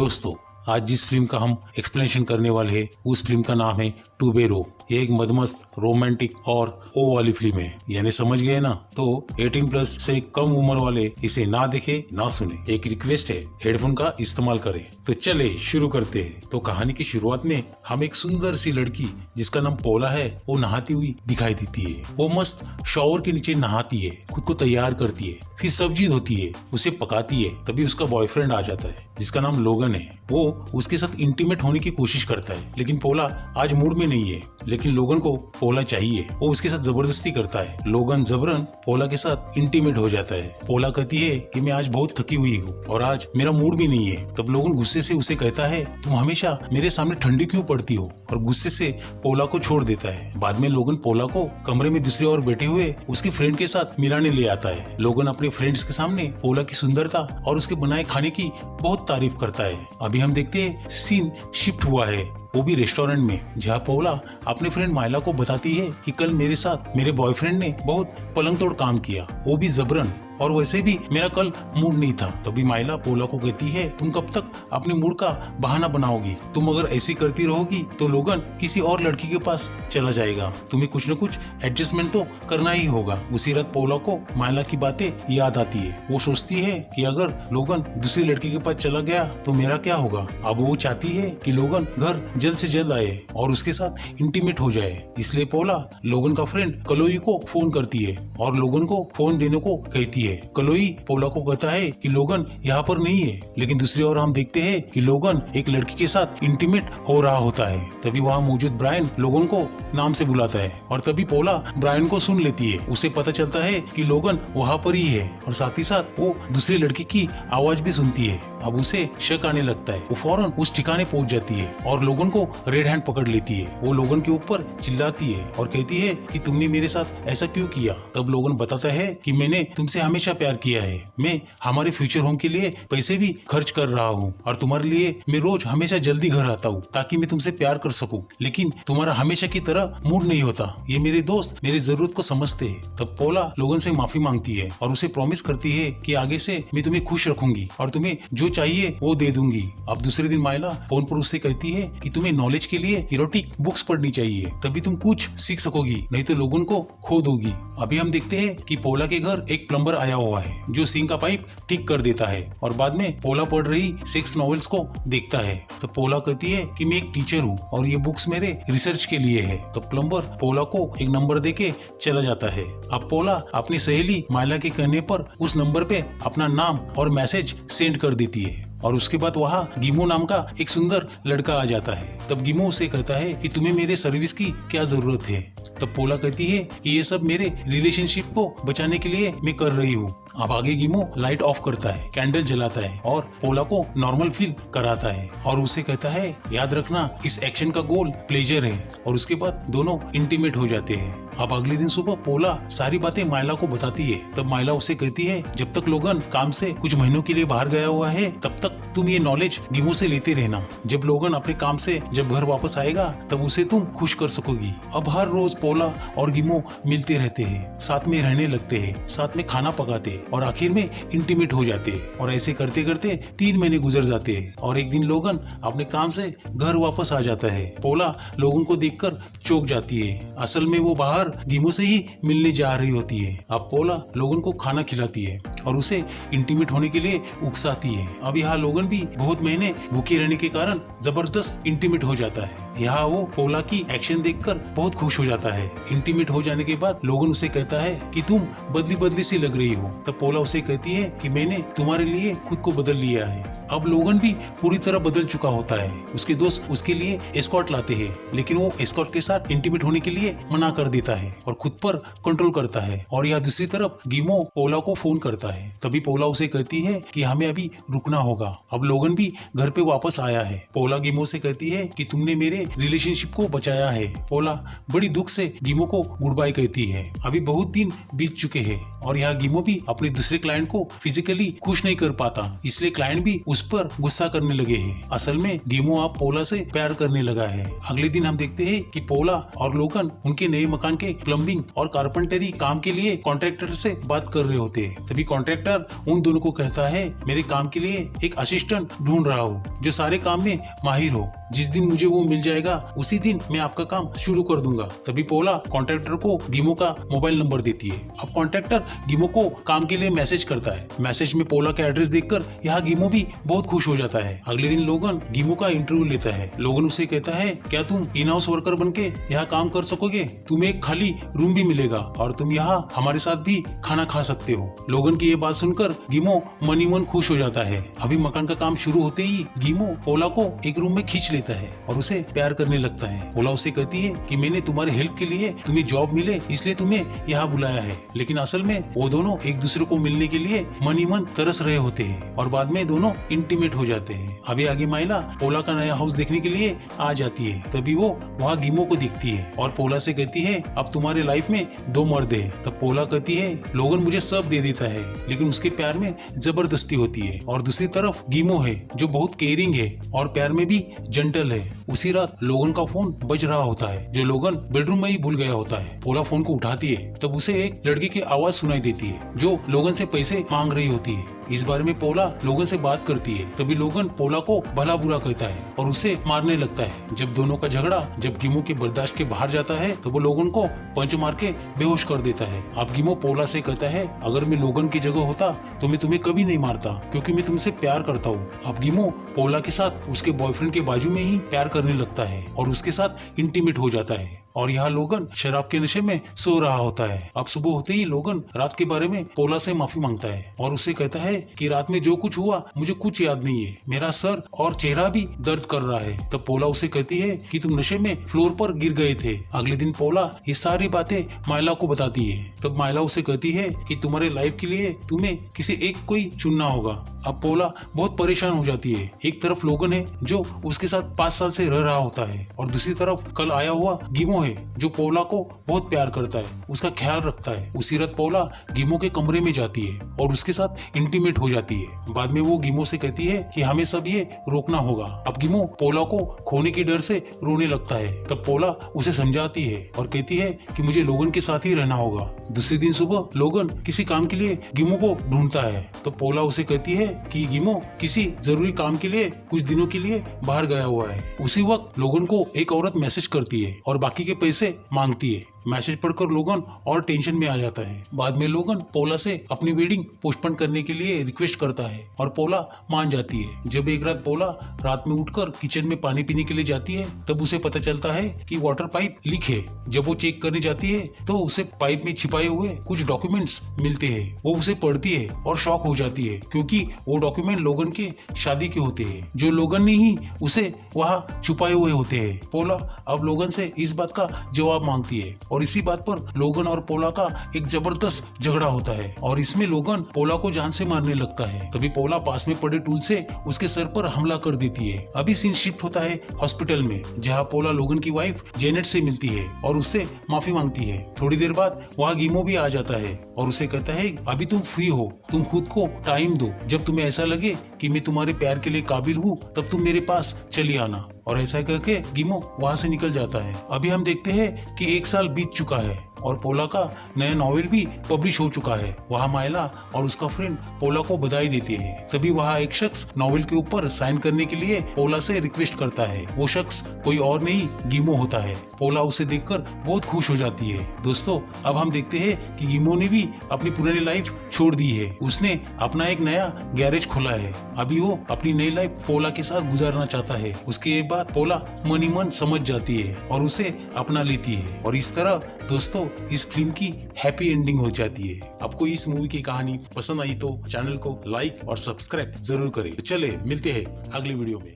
दोस्तों, आज जिस फिल्म का हम एक्सप्लेनेशन करने वाले हैं उस फिल्म का नाम है टुबेरो। ये एक मदमस्त रोमांटिक और ओ वाली फिल्म है, यानी समझ गए ना। तो 18 प्लस से कम उम्र वाले इसे ना देखे ना सुने। एक रिक्वेस्ट है, हेडफोन का इस्तेमाल करें। तो चले शुरू करते हैं। तो कहानी की शुरुआत में हम एक सुंदर सी लड़की जिसका नाम पोला है वो नहाती हुई दिखाई देती है। वो मस्त शॉवर के नीचे नहाती है, खुद को तैयार करती है, फिर सब्जी धोती है, उसे पकाती है। तभी उसका बॉयफ्रेंड आ जाता है जिसका नाम लोगन है। वो उसके साथ इंटीमेट होने की कोशिश करता है, लेकिन पोला आज मूड में नहीं है। लेकिन लोगन को पोला चाहिए, वो उसके साथ जबरदस्ती करता है। लोगन जबरन पोला के साथ इंटीमेट हो जाता है। पोला कहती है कि मैं आज बहुत थकी हुई हूँ और आज मेरा मूड भी नहीं है। तब लोगन गुस्से से उसे कहता है, तुम हमेशा मेरे सामने ठंडी क्यों पड़ती हो, और गुस्से से पोला को छोड़ देता है। बाद में लोगन पोला को कमरे में दूसरी ओर बैठे हुए उसके फ्रेंड के साथ मिलाने ले आता है। लोगन अपने फ्रेंड्स के सामने पोला की सुंदरता और उसके बनाए खाने की बहुत तारीफ करता है। अभी हम देखते हैं सीन शिफ्ट हुआ है, वो भी रेस्टोरेंट में, जहाँ पोला अपने फ्रेंड माइला को बताती है कि कल मेरे साथ मेरे बॉयफ्रेंड ने बहुत पलंग तोड़ काम किया, वो भी जबरन, और वैसे भी मेरा कल मूड नहीं था। तभी माइला पोला को कहती है, तुम कब तक अपने मूड का बहाना बनाओगी? तुम अगर ऐसी करती रहोगी तो लोगन किसी और लड़की के पास चला जाएगा। तुम्हें कुछ न कुछ एडजस्टमेंट तो करना ही होगा। उसी रात पोला को माइला की बातें याद आती है। वो सोचती है कि अगर लोगन दूसरी लड़की के पास चला गया तो मेरा क्या होगा। अब वो चाहती है कि लोगन घर जल्द से जल्द आए और उसके साथ इंटीमेट हो जाए। इसलिए पोला लोगन का फ्रेंड कलोई को फोन करती है और लोगन को फोन देने को कहती है। कलोई पोला को कहता है कि लोगन यहाँ पर नहीं है, लेकिन दूसरी ओर हम देखते हैं कि लोगन एक लड़की के साथ इंटीमेट हो रहा होता है। तभी वहाँ मौजूद ब्रायन लोगन को नाम से बुलाता है और तभी पोला ब्रायन को सुन लेती है। उसे पता चलता है कि लोगन वहाँ पर ही है और साथ ही साथ वो दूसरी लड़की की आवाज भी सुनती है। अब उसे शक आने लगता है। वो फौरन उस ठिकाने पहुंच जाती है और लोगन को रेड हैंड पकड़ लेती है। वो लोगन के ऊपर चिल्लाती है और कहती है कि तुमने मेरे साथ ऐसा क्यों किया। तब लोगन बताता है कि मैंने तुमसे हमेशा प्यार किया है, मैं हमारे फ्यूचर होम के लिए पैसे भी खर्च कर रहा हूँ और तुम्हारे लिए मैं रोज हमेशा जल्दी घर आता हूँ ताकि मैं तुमसे प्यार कर सकूं, लेकिन तुम्हारा हमेशा की तरह मूड नहीं होता। ये मेरे दोस्त मेरी जरूरत को समझते हैं। तब पोला लोगन से माफी मांगती है और उसे प्रॉमिस करती है कि आगे से मैं तुम्हें खुश रखूंगी और तुम्हें जो चाहिए वो दे दूंगी। अब दूसरे दिन माइला फोन पर उससे कहती है कि तुम्हें नॉलेज के लिए इरोटिक बुक्स पढ़नी चाहिए, तभी तुम कुछ सीख सकोगी, नहीं तो लोगन को खो दोगी। अभी हम देखते हैं कि पोला के घर एक प्लम्बर आया हुआ है जो सिंक का पाइप ठीक कर देता है और बाद में पोला पढ़ रही सेक्स नॉवेल्स को देखता है। तो पोला कहती है कि मैं एक टीचर हूँ और ये बुक्स मेरे रिसर्च के लिए है। तो प्लम्बर पोला को एक नंबर देके चला जाता है। अब पोला अपनी सहेली माइला के कहने पर उस नंबर पे अपना नाम और मैसेज सेंड कर देती है और उसके बाद वहाँ गिमो नाम का एक सुंदर लड़का आ जाता है। तब गिमो उसे कहता है कि तुम्हें मेरे सर्विस की क्या जरूरत है। तब पोला कहती है कि ये सब मेरे रिलेशनशिप को बचाने के लिए मैं कर रही हूँ। अब आगे गिमो लाइट ऑफ करता है, कैंडल जलाता है और पोला को नॉर्मल फील कराता है और उसे कहता है, याद रखना इस एक्शन का गोल प्लेजर है, और उसके बाद दोनों इंटीमेट हो जाते हैं। अब अगले दिन सुबह पोला सारी बातें माइला को बताती है। तब माइला उसे कहती है, जब तक लोगन काम से कुछ महीनों के लिए बाहर गया हुआ है तब तक तुम ये नॉलेज गिमो से लेते रहना। जब लोगन अपने काम से जब घर वापस आएगा तब उसे तुम खुश कर सकोगी। अब हर रोज पोला और गिमो मिलते रहते हैं, साथ में रहने लगते हैं, साथ में खाना पकाते हैं और आखिर में इंटीमेट हो जाते हैं। और ऐसे करते करते 3 महीने गुजर जाते हैं और एक दिन लोगन अपने काम से घर वापस आ जाता है। पोला लोगों को देखकर चौंक जाती है। असल में वो बाहर गिमो से ही मिलने जा रही होती है। अब पोला लोगन को खाना खिलाती है और उसे इंटीमेट होने के लिए उकसाती है। अब यहाँ लोगन भी बहुत महीने भूखे रहने के कारण जबरदस्त इंटीमेट हो जाता है। यहाँ वो पोला की एक्शन देखकर बहुत खुश हो जाता है। इंटीमेट हो जाने के बाद लोगन उसे कहता है कि तुम बदली बदली सी लग रही हो। तब पोला उसे कहती है कि मैंने तुम्हारे लिए खुद को बदल लिया है। अब लोगन भी पूरी तरह बदल चुका होता है। उसके दोस्त उसके लिए एस्कॉर्ट लाते हैं, लेकिन वो एस्कॉर्ट के साथ इंटीमेट होने के लिए मना कर देता है और खुद पर कंट्रोल करता है। और यहाँ दूसरी तरफ गिमो पोला को फोन करता है। तभी पोला उसे कहती है कि हमें अभी रुकना होगा। अब लोगन भी घर पे वापस आया है। पोला गिमो से कहती है कि तुमने मेरे रिलेशनशिप को बचाया है। पोला बड़ी दुख से गिमो को गुड बाय कहती है। अभी बहुत दिन बीत चुके हैं और यहाँ गिमो भी अपने दूसरे क्लाइंट को फिजिकली खुश नहीं कर पाता, इसलिए क्लाइंट भी उस पर गुस्सा करने लगे हैं। असल में गिमो अब पोला से प्यार करने लगा है। अगले दिन हम देखते हैं कि पोला और लोगन उनके नए मकान के प्लम्बिंग और कारपेंटरी काम के लिए कॉन्ट्रैक्टर से बात कर रहे होते हैं। तभी कॉन्ट्रैक्टर उन दोनों को कहता है, मेरे काम के लिए एक असिस्टेंट ढूंढ रहा हूँ जो सारे काम में माहिर हो। जिस दिन मुझे वो मिल जाएगा उसी दिन मैं आपका काम शुरू कर दूंगा। तभी पोला कॉन्ट्रैक्टर को गिमो का मोबाइल नंबर देती है। अब कॉन्ट्रैक्टर गिमो को काम के लिए मैसेज करता है। मैसेज में पोला का एड्रेस देखकर यहाँ गिमो भी बहुत खुश हो जाता है। अगले दिन लोगन गिमो का इंटरव्यू लेता है। लोगन उसे कहता है, क्या तुम इन हाउस वर्कर बनके यहाँ काम कर सकोगे? तुम्हें एक खाली रूम भी मिलेगा और तुम यहाँ हमारे साथ भी खाना खा सकते हो। लोगन की ये बात सुनकर गिमो मनी मन खुश हो जाता है। अभी मकान का काम शुरू होते ही गिमो पोला को एक रूम में खींच लेता है और उसे प्यार करने लगता है। पोला उसे कहती है कि मैंने तुम्हारी हेल्प के लिए तुम्हें जॉब मिले इसलिए तुम्हें यहाँ बुलाया है, लेकिन असल में वो दोनों एक दूसरे को मिलने के लिए मनी मन तरस रहे होते हैं और बाद में दोनों इंटीमेट हो जाते हैं। अभी आगे माइला पोला का नया हाउस देखने के लिए आ जाती है। तभी वो वहाँ गिमो को दिखती है और पोला से कहती है, अब तुम्हारे लाइफ में 2 मर्द है। तब पोला कहती है, लोगन मुझे सब दे देता है लेकिन उसके प्यार में जबरदस्ती होती है। और दूसरी तरफ गिमो है जो बहुत केयरिंग है और प्यार में भी जेंटल है। उसी रात लोगन का फोन बज रहा होता है जो लोगन बेडरूम में ही भूल गया होता है। पोला फोन को उठाती है, तब उसे एक लड़के की आवाज सुनाई देती है जो लोगन से पैसे मांग रही होती है। इस बारे में पोला लोगन से बात करती है। तभी लोगन पोला को भला बुरा कहता है और उसे मारने लगता है। जब दोनों का झगड़ा जब गिमो के बर्दाश्त के बाहर जाता है तो वो लोगन को पंच मार के बेहोश कर देता है। अब गिमो पोला से कहता है, अगर मैं लोगन की जगह होता तो मैं तुम्हें कभी नहीं मारता क्योंकि मैं तुमसे प्यार करता हूँ। अब गिमो पोला के साथ उसके बॉयफ्रेंड के बाजू में ही प्यार करने लगता है और उसके साथ इंटीमेट हो जाता है। और यहाँ लोगन शराब के नशे में सो रहा होता है। अब सुबह होते ही लोगन रात के बारे में पोला से माफी मांगता है और उसे कहता है कि रात में जो कुछ हुआ मुझे कुछ याद नहीं है, मेरा सर और चेहरा भी दर्द कर रहा है। तब पोला उसे कहती है कि तुम नशे में फ्लोर पर गिर गए थे। अगले दिन पोला ये सारी बातें माइला को बताती है। तब माइला उसे कहती है कि तुम्हारे लाइफ के लिए तुम्हें किसी एक को ही चुनना होगा। अब पोला बहुत परेशान हो जाती है। एक तरफ लोगन है जो उसके साथ 5 साल से रह रहा होता है और दूसरी तरफ कल आया हुआ गिमो है जो पोला को बहुत प्यार करता है, उसका ख्याल रखता है। उसी रात पोला गिमो के कमरे में जाती है और उसके साथ इंटीमेट हो जाती है। बाद में वो गिमो से कहती है कि हमें सब ये रोकना होगा। अब गिमो पोला को खोने के डर से रोने लगता है। तब पोला उसे समझाती है और कहती है कि मुझे लोगन के साथ ही रहना होगा। दूसरे दिन सुबह लोगन किसी काम के लिए गिमो को ढूंढता है। तो पोला उसे कहती है कि गिमो किसी जरूरी काम के लिए कुछ दिनों के लिए बाहर गया हुआ है। उसी वक्त लोगन को एक औरत मैसेज करती है और बाकी के पैसे मांगती है। मैसेज पढ़कर लोगन और टेंशन में आ जाता है। बाद में लोगन पोला से अपनी वेडिंग पोस्टपोन करने के लिए रिक्वेस्ट करता है और पोला मान जाती है। जब एक रात पोला रात में उठकर किचन में पानी पीने के लिए जाती है तब उसे पता चलता है कि वाटर पाइप लीक है। जब वो चेक करने जाती है तो उसे पाइप में छिपाए हुए कुछ डॉक्यूमेंट्स मिलते हैं। वो उसे पढ़ती है और शॉक हो जाती है क्योंकि वो डॉक्यूमेंट लोगन के शादी के होते हैं जो लोगन ने ही उसे वहाँ छुपाए हुए होते हैं। पोला अब लोगन से इस बात का जवाब मांगती है और इसी बात पर लोगन और पोला का एक जबरदस्त झगड़ा होता है और इसमें लोगन पोला को जान से मारने लगता है। तभी पोला पास में पड़े टूल से उसके सर पर हमला कर देती है। अभी सीन शिफ्ट होता है हॉस्पिटल में जहाँ पोला लोगन की वाइफ जेनेट से मिलती है और उससे माफी मांगती है। थोड़ी देर बाद वहाँ गिमो भी आ जाता है और उसे कहता है अभी तुम फ्री हो, तुम खुद को टाइम दो, जब तुम्हें ऐसा लगे कि मैं तुम्हारे प्यार के लिए काबिल हूँ तब तुम मेरे पास चली आना। और ऐसा करके गिमो वहाँ से निकल जाता है। अभी हम देखते हैं कि 1 साल बीत चुका है और पोला का नया नॉवेल भी पब्लिश हो चुका है। वहाँ माइला और उसका फ्रेंड पोला को बधाई देती है। तभी वहाँ एक शख्स नॉवेल के ऊपर साइन करने के लिए पोला से रिक्वेस्ट करता है। वो शख्स कोई और नहीं गिमो होता है। पोला उसे देखकर बहुत खुश हो जाती है। दोस्तों अब हम देखते हैं कि गिमो ने भी अपनी पुरानी लाइफ छोड़ दी है। उसने अपना एक नया गैरेज खोला है। अभी वो अपनी नई लाइफ पोला के साथ गुजारना चाहता है। उसके बाद पोला मन ही मन समझ जाती है और उसे अपना लेती है और इस तरह दोस्तों इस फिल्म की हैप्पी एंडिंग हो जाती है। आपको इस मूवी की कहानी पसंद आई तो चैनल को लाइक और सब्सक्राइब जरूर करें। तो चले मिलते हैं अगली वीडियो में।